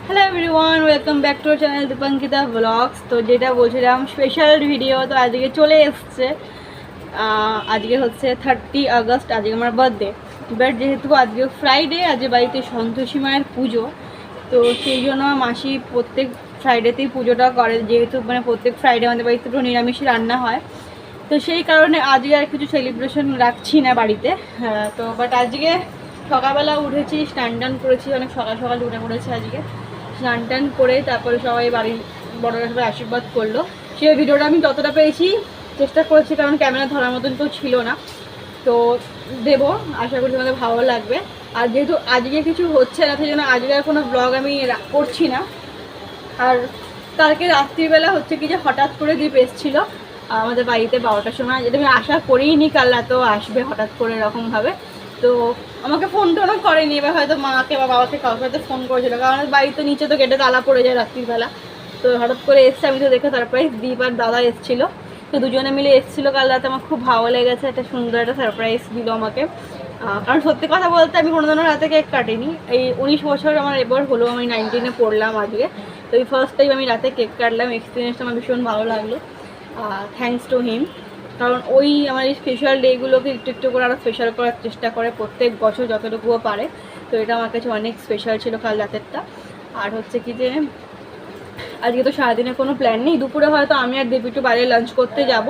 Hello everyone, welcome back to channel Dipankita blogs. তো যেটা বলছিলাম স্পেশাল ভিডিও, তো আজকে চলে এসছে। আজকে হচ্ছে 30 আগস্ট, আজকে আমার বার্থডে। বাট যেহেতু আজকে ফ্রাইডে, আজকে বাড়িতে সন্তোষী মায়ের পুজো, তো সেই জন্য মাসি প্রত্যেক ফ্রাইডেতেই পুজোটা করে। যেহেতু মানে প্রত্যেক ফ্রাইডে আমাদের বাড়িতে পুরো নিরামিষ রান্না হয়, তো সেই কারণে আজকে আর কিছু সেলিব্রেশন রাখছি না বাড়িতে। তো বাট আজকে সকালবেলা উঠেছি, স্নান টান করেছি, অনেক সকাল সকাল উঠে পড়েছি আজকে। স্নান টান করে তারপরে সবাই বাড়ির বড়রা সবাই আশীর্বাদ করলো। সেই ভিডিওটা আমি যতটা পেয়েছি চেষ্টা করেছি, কারণ ক্যামেরা ধরার মতন কেউ ছিল না। তো দেবো, আশা করি তোমাদের ভালো লাগবে। আর যেহেতু আজকে কিছু হচ্ছে না, সেই জন্য আজকে আর কোনো ব্লগ আমি করছি না। আর কালকে রাত্রিবেলা হচ্ছে কি যে হঠাৎ করে দীপ এসেছিলো আমাদের বাড়িতে 12টার সময়, যেটা আমি আশা করিনি কাল রাতেও আসবে হঠাৎ করে এরকমভাবে। তো আমাকে ফোন টোনও করেনি, এবার হয়তো মাকে বা বাবাকে কাউকে হয়তো ফোন করেছিল, কারণ বাড়িতে নিচে তো গেটে তালা পড়ে যায় রাত্রিবেলা। তো হঠাৎ করে এসছে, আমি তো দেখে সারপ্রাইজ। দীপ আর দাদা এসেছিলো, তো দুজনে মিলে এসেছিলো কাল রাতে। আমার খুব ভালো লেগেছে, একটা সুন্দর একটা সারপ্রাইজ দিল আমাকে। কারণ সত্যি কথা বলতে আমি কোনোদিনও রাতে কেক কাটিনি। এই 19 বছর আমার এবার হলো, আমি 19-এ পড়লাম আজকে। তো এই ফার্স্ট টাইম আমি রাতে কেক কাটলাম, এক্সপিরিয়েন্সটা আমার ভীষণ ভালো লাগলো। থ্যাঙ্কস টু হিম, কারণ ওই আমার এই স্পেশাল ডেগুলোকে একটু একটু করে আরও স্পেশাল করার চেষ্টা করে প্রত্যেক বছর যতটুকুও পারে। তো এটা আমার কাছে অনেক স্পেশাল ছিল কাল রাতেরটা। আর হচ্ছে কি যে আজকে তো সারাদিনে কোনো প্ল্যান নেই। দুপুরে হয়তো আমি আর দেবী একটু বাইরে লাঞ্চ করতে যাব,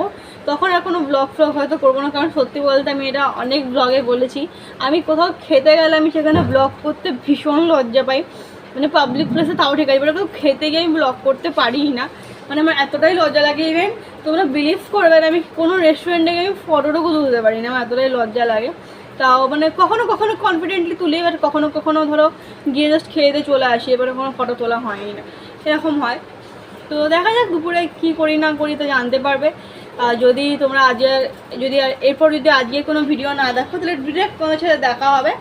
তখন আর কোনো ব্লগ ফ্লগ হয়তো করবো না। কারণ সত্যি বলতে আমি এটা অনেক ব্লগে বলেছি, আমি কোথাও খেতে গেলে আমি সেখানে ব্লগ করতে ভীষণ লজ্জা পাই। মানে পাবলিক প্লেসে তাও ঠিক আছে, এবার কেউ খেতে গিয়ে আমি ব্লগ করতে পারি না। মানে আমার এতটাই লজ্জা লাগে, ইভেন তোমরা বিলিভ করবে না, আমি কোনো রেস্টুরেন্টে গিয়ে আমি ফটোটুকু তুলতে পারি না, আমার এতটাই লজ্জা লাগে। তাও মানে কখনো কখনো কনফিডেন্টলি তুলি, এবার কখনো কখনো ধরো গিয়ে জাস্ট খেয়ে দিয়ে চলে আসি, এবারে কোনো ফটো তোলা হয়নি না, এরকম হয়। তো দেখা যাক দুপুরে কী করি না করি তো জানতে পারবে। যদি তোমরা যদি এরপর যদি আজকে কোনো ভিডিও না দেখো, তাহলে ডিরেক্ট তোমাদের সাথে দেখা হবে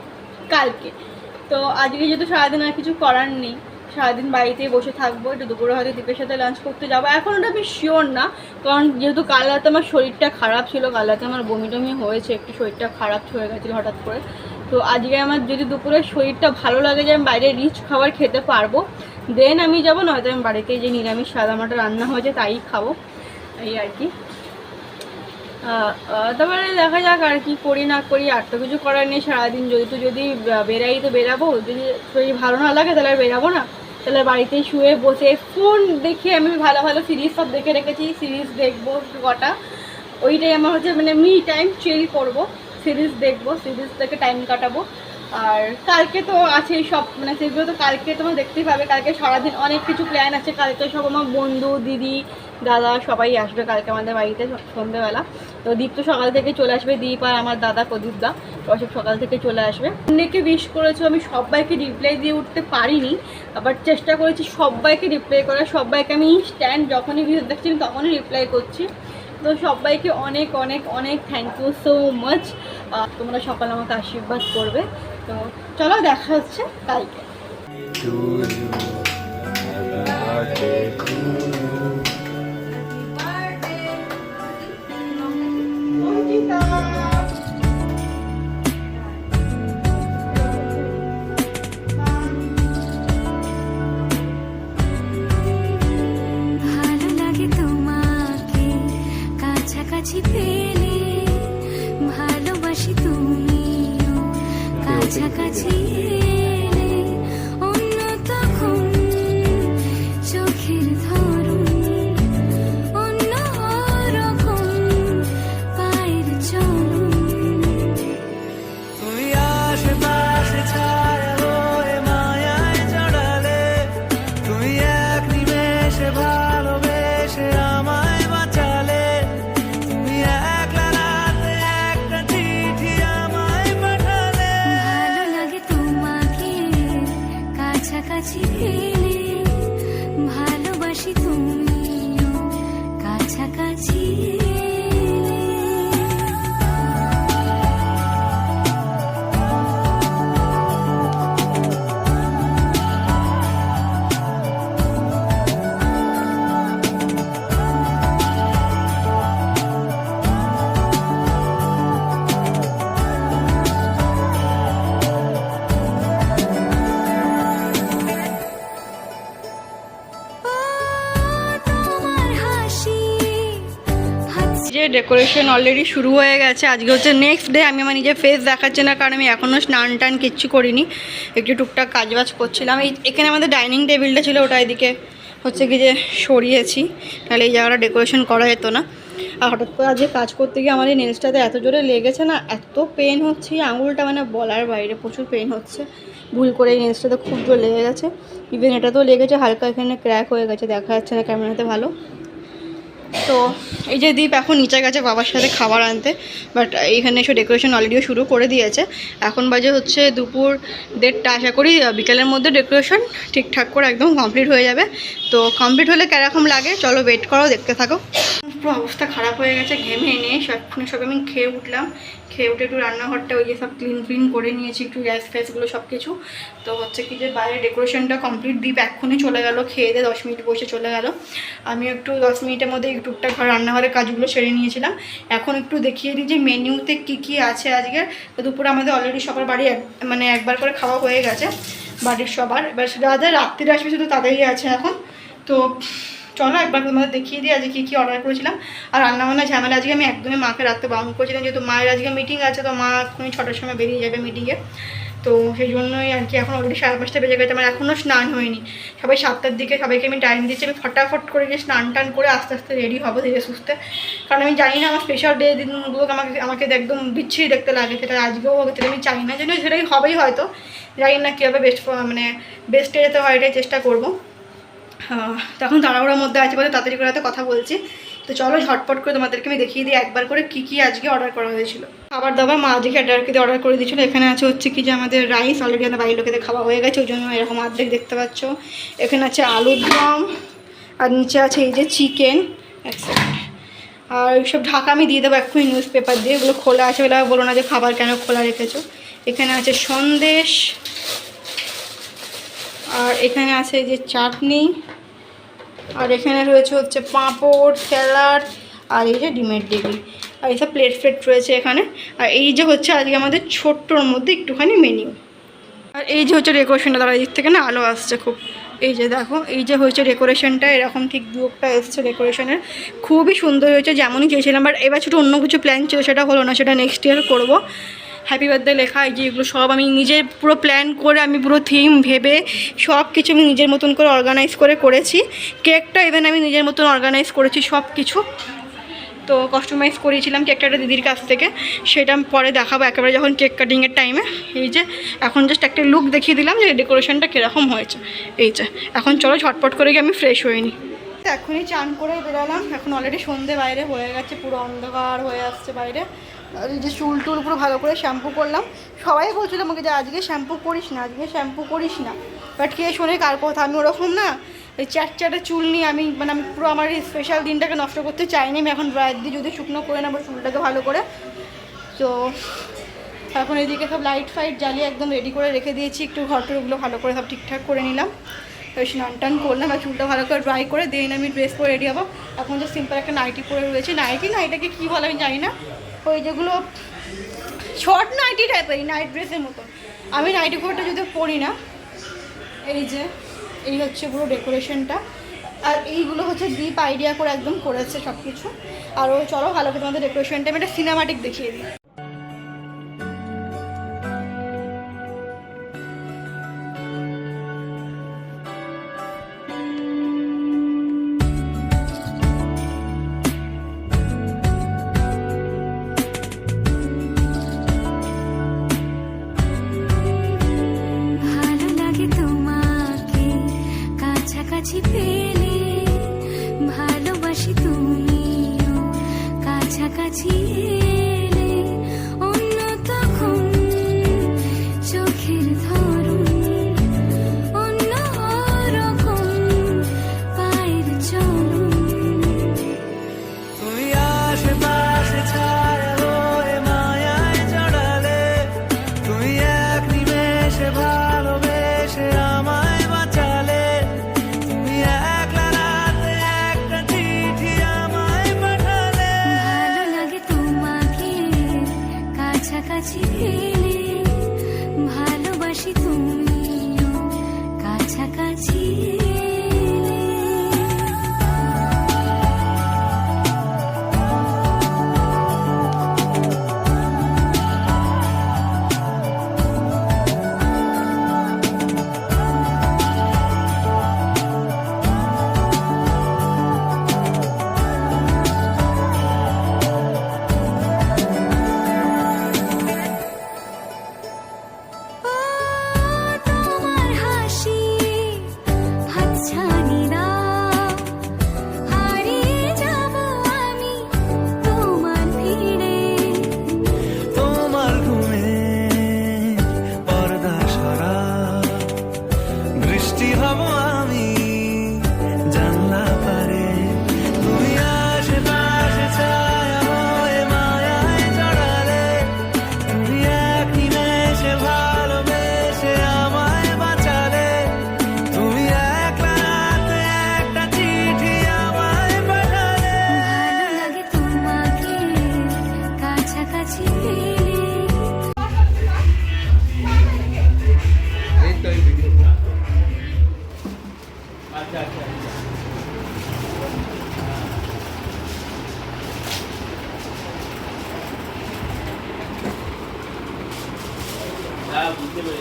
কালকে। তো আজকে যেহেতু সারাদিন আর কিছু করার নেই, সারাদিন বাড়িতেই বসে থাকবো, একটু দুপুরে হয়তো দীপের সাথে লাঞ্চ করতে যাবো। এখন ওটা আমি শিওর না, কারণ যেহেতু কাল রাতে আমার শরীরটা খারাপ ছিল, কাল রাতে আমার বমি টমি হয়েছে, একটু শরীরটা খারাপ হয়ে গেছিলো হঠাৎ করে। তো আজকে আমার যদি দুপুরে শরীরটা ভালো লাগে যে আমি বাইরে রিচ খাবার খেতে পারবো, দেন আমি যাবো, নয়তো আমি বাড়িতে যে নিরামিষ সাদা মাটা রান্না হয়েছে তাই খাবো, এই আর কি। তারপরে দেখা যাক আর কি করি না করি, আর তো কিছু করার নেই। সারাদিন যদি বেরাই তো বেরাবো, যদি শরীর ভালো না লাগে তাহলে আর বেরাবো না, তাহলে বাড়িতে শুয়ে বসে ফোন দেখে, আমি ভালো ভালো সিরিজ সব দেখে রেখেছি, সিরিজ দেখবো কটা, ওইটাই আমার হচ্ছে মানে মি টাইম, চিল করবো, সিরিজ দেখবো, সিরিজ দেখে টাইম কাটাবো। আর কালকে তো আছেই সব, মানে সেগুলো তো কালকে তোমরা দেখতেই পাবে। কালকে সারাদিন অনেক কিছু প্ল্যান আছে, কালকে সব আমার বন্ধু দিদি দাদা সবাই আসবে কালকে আমাদের বাড়িতে সন্ধ্যেবেলা। তো দীপ তো সকাল থেকে চলে আসবে, দীপ আর আমার দাদা প্রদীপ দা সব সকাল থেকে চলে আসবে। অনেকে উইশ করেছো, আমি সবাইকে রিপ্লাই দিয়ে উঠতে পারিনি, আবার চেষ্টা করেছি সবাইকে রিপ্লাই করার। সবাইকে আমি স্ট্যান্ড যখনই ভিডিও দেখছি তখনই রিপ্লাই করছি। তো সবাইকে অনেক অনেক অনেক থ্যাংক ইউ সো মাচ। তোমরা সকালে আমাকে আশীর্বাদ করবে। তো চলো দেখা হচ্ছে কালকে। ভালো লাগে তোমাকে কাছাকাছি পেলে, ভালোবাসি তুমিও কাছাকাছি এলে, অন্য তখন চোখের ধরন অন্য রকম, পায়ের চলন তুমি আশেপাশে ছায়া হয়ে মায়ায় জড়ালে, তুমি এক নিমেষে ভালোবেসে আমায় বাঁচালে, তুমি একলা রাতে একটা চিঠি আমায় পাঠালে। ভালো লাগে তোমাকে কাছাকাছি পেলে, ভালোবাসি তুমিও কাছাকাছি এলে। ডেকোরেশন অলরেডি শুরু হয়ে গেছে। আজকে হচ্ছে নেক্সট ডে। আমি আমার নিজের ফেস দেখাচ্ছি না, কারণ আমি এখনও স্নান টান কিচ্ছু করিনি, একটু টুকটাক কাজবাজ করছিলাম। এখানে আমাদের ডাইনিং টেবিলটা ছিল, ওটা এদিকে হচ্ছে কি যে সরিয়েছি, তাহলে এই জায়গাটা ডেকোরেশন করা যেত না। আর হঠাৎ করে আজকে কাজ করতে গিয়ে আমার এই নেলসটাতে এত জোরে লেগেছে না, এত পেন হচ্ছে আঙুলটা, মানে বলার বাইরে প্রচুর পেন হচ্ছে। ভুল করে এই নেলসটাতে খুব জোর লেগে গেছে। ইভেন এটাতেও লেগেছে, হালকা এখানে ক্র্যাক হয়ে গেছে, দেখা যাচ্ছে না ক্যামেরাতে ভালো। তো এই যে দীপ এখন নিচে গেছে বাবার সাথে খাবার আনতে, বাট এইখানে এসে ডেকোরেশন অলরেডিও শুরু করে দিয়েছে। এখন বাজে হচ্ছে দুপুর 1:30। আশা করি বিকেলের মধ্যে ডেকোরেশন ঠিকঠাক করে একদম কমপ্লিট হয়ে যাবে। তো কমপ্লিট হলে কীরকম লাগে চলো ওয়েট করো, দেখতে থাকো। পুরো অবস্থা খারাপ হয়ে গেছে, ঘেমে এনে সব আমি খেয়ে উঠলাম। খেয়ে উঠে একটু রান্নাঘরটা ওই যে সব ক্লিন করে নিয়েছি, একটু গ্যাস ফ্যাসগুলো সব কিছু। তো হচ্ছে কি যে বাইরে ডেকোরেশনটা কমপ্লিট। দ্বীপ এক্ষুনি চলে গেল, খেয়ে দিয়ে 10 মিনিট বসে চলে গেল। আমি একটু 10 মিনিটের মধ্যে টুকটাক রান্নাঘরের কাজগুলো সেরে নিয়েছিলাম। এখন একটু দেখিয়ে দিই যে মেনুতে কী আছে আজকে। তো দুপুরে আমাদের অলরেডি সবার বাড়ি মানে একবার করে খাওয়া হয়ে গেছে বাড়ির সবার। এবার যাদের রাত্রিরে আসবে শুধু তাদেরই আছে এখন। তো চলো একবার তোমাদের দেখিয়ে দিই আজকে কী অর্ডার করেছিলাম। আর রান্নাবান্না ঝামেলা আজকে আমি একদমই মাকে রাখতে বারণ করেছিলাম, যেহেতু মায়ের আজকে মিটিং আছে। তো মা এক্ষুনি 6টার সময় বেরিয়ে যাবে মিটিংয়ে। তো সেই জন্যই আর কি এখন অলরেডি 5:30 বেজে গেছে, আমার এখনও স্নান হয়নি। সবাই 7টার দিকে সবাইকে আমি টাইম দিচ্ছি। আমি ফটাফট করে গিয়ে স্নান টান করে আস্তে আস্তে রেডি হবো ধীরে সুস্থে, কারণ আমি জানি না আমার স্পেশাল ডে দিনগুলোকে আমাকে একদম বিচ্ছিরি দেখতে লাগে। সেটা আজকেও হবে, সেটা আমি চাই না, যেন সেটাই হবেই হয়তো। জানি না কীভাবে বেস্টে যেতে হয়, এটাই চেষ্টা করবো। তখন তাড়াহুড়োর মধ্যে আছে বলে তাড়াতাড়ি করে কথা বলছি। তো চলো ঝটপট করে তোমাদেরকে আমি দেখিয়ে দিই একবার করে কী আজকে অর্ডার করা হয়েছিল। খাবার দাবার মা আজকে অর্ডার করে দিয়েছিলো। এখানে আছে হচ্ছে কি যে আমাদের রাইস, অলরেডি আমাদের বাড়ির লোকেদের খাওয়া হয়ে গেছে, ওই জন্য এরকম অর্ধেক দেখতে পাচ্ছ। এখানে আছে আলুর দম, আর নিচে আছে এই যে চিকেন। আর এইসব ঢাকা আমি দিয়ে দেবো এক্ষুনি নিউজ পেপার দিয়ে, এগুলো খোলা আছে বলে বলো না যে খাবার কেন খোলা রেখেছো। এখানে আছে সন্দেশ, আর এখানে আছে এই যে চাটনি, আর এখানে রয়েছে হচ্ছে পাঁপড়, স্যালাড, আর এই যে ডিমের ডিগি, আর এইসব প্লেট রয়েছে এখানে। আর এই যে হচ্ছে আজকে আমাদের ছোট্টর মধ্যে একটুখানি মেনু। আর এই যে হচ্ছে ডেকোরেশনটা, তার দিক থেকে না আলো আসছে খুব। এই যে দেখো, এই যে হয়েছে ডেকোরেশনটা, এরকম ঠিক দুটা এসছে ডেকোরেশনের, খুবই সুন্দর হয়েছে যেমনই চেয়েছিলাম। বাট এবার ছোটো অন্য কিছু প্ল্যান ছিল, সেটা হলো না, সেটা নেক্সট ইয়ার করবো। হ্যাপি বার্থডে লেখা, এই যে এগুলো সব আমি নিজে পুরো প্ল্যান করে, আমি পুরো থিম ভেবে সব কিছু আমি নিজের মতন করে অর্গানাইজ করেছি। কেকটা ইভেন আমি নিজের মতন অর্গানাইজ করেছি সব কিছু। তো কাস্টমাইজ করিয়েছিলাম কেকটা একটা দিদির কাছ থেকে, সেটা আমি পরে দেখাবো একেবারে যখন কেক কাটিংয়ের টাইমে। এই যে এখন জাস্ট একটা লুক দেখিয়ে দিলাম যে ডেকোরেশনটা কীরকম হয়েছে। এই যে এখন চলো ঝটপট করে গিয়ে আমি ফ্রেশ হয়ে নিই। এখনই চান করে বেরোলাম, এখন অলরেডি সন্ধে বাইরে হয়ে গেছে, পুরো অন্ধকার হয়ে আসছে বাইরে। আর এই যে চুল টুল পুরো ভালো করে শ্যাম্পু করলাম। সবাই বলছিল আমাকে যে আজকে শ্যাম্পু করিস না, বাট কে শোনে কার কথা। আমি ওরকম না, এই চ্যাটচ্যাটে চুল নিয়ে আমি পুরো আমার এই স্পেশাল দিনটাকে নষ্ট করতে চাইনি। আমি এখন ব্রাইট দিয়ে যদি শুকনো করে নেবো চুলটাকে ভালো করে। তো এখন এদিকে সব লাইট ফাইট জ্বালিয়ে একদম রেডি করে রেখে দিয়েছি, একটু ঘরটরগুলো ভালো করে সব ঠিকঠাক করে নিলাম। স্নান টান করলাম আর চুলটা ভালো করে ড্রাই করে দিয়ে আমি ড্রেস পরে রেডি হবো। এখন যে সিম্পল একটা নাইটি পরে রয়েছে, নাইটি না এটাকে কী বলে আমি জানি না, ওই যেগুলো শর্ট নাইটি টাইপেরই, নাইট ড্রেসের মতন। আমি নাইটি কোটটা যদি পরি না। এই হচ্ছে পুরো ডেকোরেশনটা, আর এইগুলো হচ্ছে ডিপ আইডিয়া করে একদম করেছে সব কিছু। আর ওই চলো ভালো করে তোমাদের ডেকোরেশনটা আমি একটা সিনেমাটিক দেখিয়ে দিই। কাছাকাছি পেলে ভালোবাসি, তুমিও কাছাকাছি এলে অন্য তখন চোখের ধরন অন্য রকম পায়ের চলন। তুমি আশেপাশে ছায়া হয়ে মায়ায় জড়ালে, তুমি এক নিমেষে ভালোবেসে আমায় বাঁচালে। কাছাকাছি পেলে ভালোবাসি, তুমিও কাছাকাছি এলে। বৃষ্টি হব আমি জানলা পারে, তুমি আশেপাশে ছায়া হয়ে মায়ায় জড়ালে, তুমি এক নিমেষে ভালোবেসে আমায় বাঁচালে, তুমি একলা রাতে একটা চিঠি আমায় পাঠালে। ভালো লাগে তোমাকে কাছাকাছি পেলে।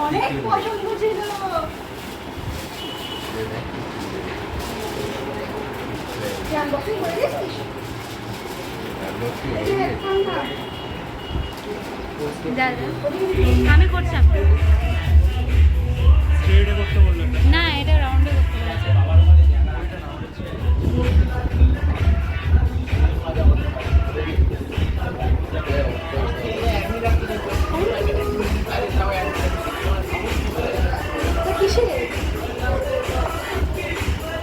অনেক পছন্দ ছিল। আমি করছিলাম না, এটা রাউন্ডে করতে বলেছে।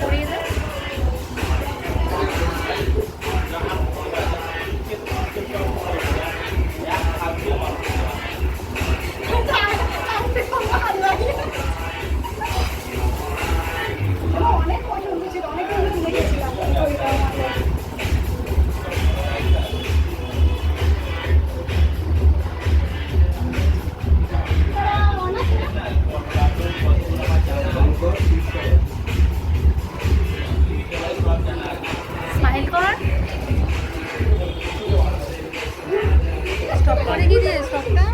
পরিয়ে দে। অনেক পছন্দ ছিল, অনেক কিছু কিনে গেছিলাম ওইটা আমাদের। স্মাইল কর। স্টপ করে দিয়েছে স্টপটা।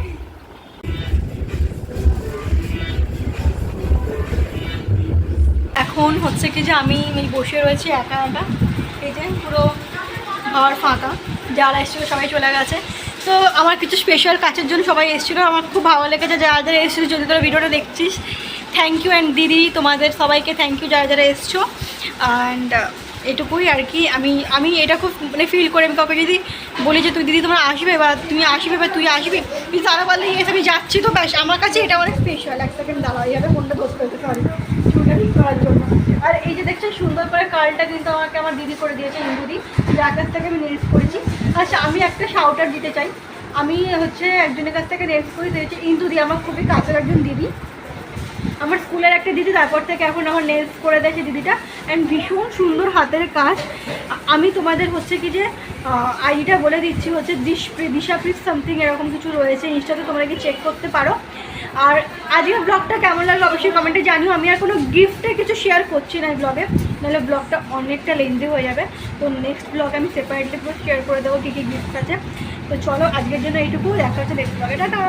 এখন হচ্ছে কি যে আমি বসে রয়েছি একা একা, এই যে পুরো ঘর ফাঁকা, যারা এসেছিলো সবাই চলে গেছে। তো আমার কিছু স্পেশাল কাজের জন্য সবাই এসেছিলো, আমার খুব ভালো লেগেছে যারা যারা এসেছিলো। যদি তোরা ভিডিওটা দেখছিস, থ্যাংক ইউ। অ্যান্ড দিদি, তোমাদের সবাইকে থ্যাংক ইউ যারা যারা এসছো। অ্যান্ড এটুকুই আর কি। আমি এটা খুব মানে ফিল করে, আমি কাউকে যদি বলি যে তুই দিদি তোমার আসবে বা তুমি আসবে বা তুই আসবি, কিন্তু তারা বললে ইয়েস আমি যাচ্ছি, তো ব্যাস আমার কাছে এটা অনেক স্পেশাল। এক সেকেন্ড দাঁড়াও, এইভাবে ফোনটা ধরতে হতে পারি চুলটা ঠিক করার জন্য। আর এই যে দেখছেন সুন্দর করে কার্লটা কিন্তু আমাকে আমার দিদি করে দিয়েছে, ইন্দুদি, যার কাছ থেকে আমি নেলস করেছি। আচ্ছা, আমি একটা শাউটার দিতে চাই। আমি হচ্ছে একজনের কাছ থেকে নেলস করে দিয়েছি, ইন্দুদি আমার খুবই কাছের একজন দিদি, আমার স্কুলের একটা দিদি, তারপর থেকে এখন আমার নেলস করে দিয়েছে দিদিটা। অ্যান্ড ভীষণ সুন্দর হাতের কাজ। আমি তোমাদের হচ্ছে কি যে আইডিটা বলে দিচ্ছি, হচ্ছে দিশাপ্রীত সামথিং এরকম কিছু রয়েছে ইনস্টাতে, তোমরা কি চেক করতে পারো। আর আজকের ব্লগটা কেমন লাগলো অবশ্যই কমেন্টে জানিও। আমি আর কোনো গিফটে কিছু শেয়ার করছি না এই ব্লগে, নাহলে ব্লগটা অনেকটা লেন্দি হয়ে যাবে। তো নেক্সট ব্লগ আমি সেপারেটলি পুরো শেয়ার করে দেবো কী কী গিফট আছে। তো চলো আজকের জন্য এইটুকু, দেখা হচ্ছে নেক্সট ব্লগে, টাটা।